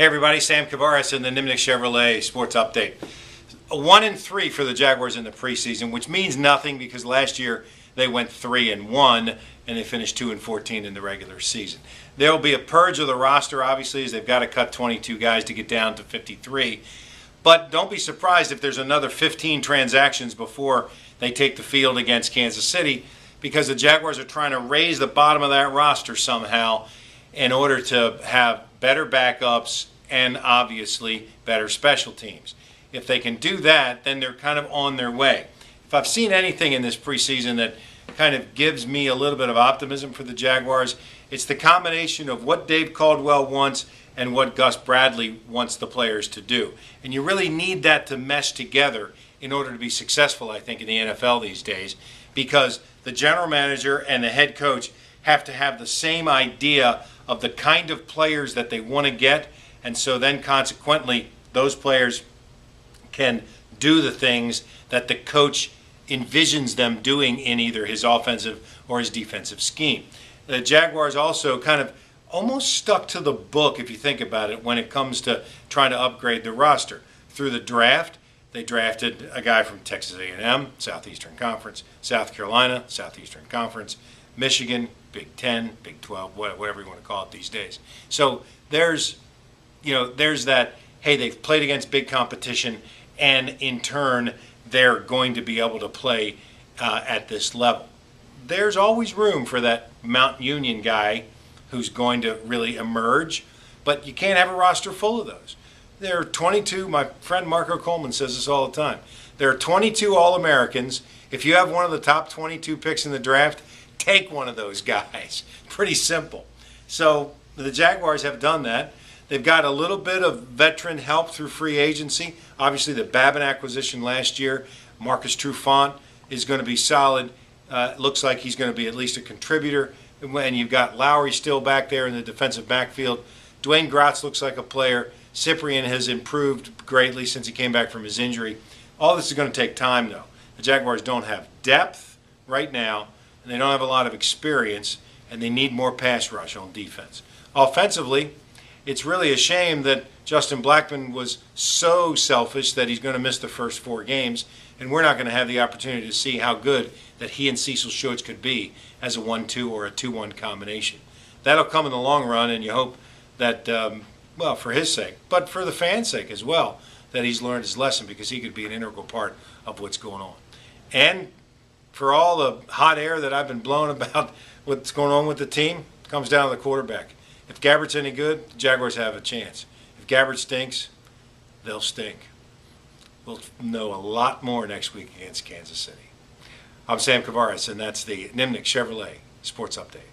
Hey everybody, Sam Kavaris in the Nimnicht Chevrolet Sports Update. 1-3 for the Jaguars in the preseason, which means nothing because last year they went 3-1 and they finished 2-14 in the regular season. There will be a purge of the roster, obviously, as they've got to cut 22 guys to get down to 53. But don't be surprised if there's another 15 transactions before they take the field against Kansas City, because the Jaguars are trying to raise the bottom of that roster somehow in order to have better backups and obviously better special teams. If they can do that, then they're kind of on their way. If I've seen anything in this preseason that kind of gives me a little bit of optimism for the Jaguars, it's the combination of what Dave Caldwell wants and what Gus Bradley wants the players to do. And you really need that to mesh together in order to be successful, I think, in the NFL these days, because the general manager and the head coach have to have the same idea of the kind of players that they want to get, and so then consequently those players can do the things that the coach envisions them doing in either his offensive or his defensive scheme. The Jaguars also kind of almost stuck to the book, if you think about it, when it comes to trying to upgrade the roster. Through the draft, they drafted a guy from Texas A&M, Southeastern Conference, South Carolina, Southeastern Conference, Michigan, Big 10, Big 12, whatever you want to call it these days. So there's that, hey, they've played against big competition, and in turn, they're going to be able to play at this level. There's always room for that Mount Union guy who's going to really emerge, but you can't have a roster full of those. There are 22, my friend Marco Coleman says this all the time, there are 22 All-Americans. If you have one of the top 22 picks in the draft, take one of those guys. Pretty simple. So the Jaguars have done that. They've got a little bit of veteran help through free agency. Obviously, the Babin acquisition last year, Marcus Trufant is going to be solid. Looks like he's going to be at least a contributor. And you've got Lowry still back there in the defensive backfield. Dwayne Gratz looks like a player. Cyprien has improved greatly since he came back from his injury. All this is going to take time, though. The Jaguars don't have depth right now, and they don't have a lot of experience, and they need more pass rush on defense. Offensively, it's really a shame that Justin Blackmon was so selfish that he's going to miss the first 4 games, and we're not going to have the opportunity to see how good that he and Cecil Schultz could be as a 1-2 or a 2-1 combination. That'll come in the long run, and you hope that, well, for his sake, but for the fans' sake as well, that he's learned his lesson, because he could be an integral part of what's going on. And for all the hot air that I've been blowing about what's going on with the team, it comes down to the quarterback. If Gabbert's any good, the Jaguars have a chance. If Gabbert stinks, they'll stink. We'll know a lot more next week against Kansas City. I'm Sam Kavaris, and that's the Nimnicht Chevrolet Sports Update.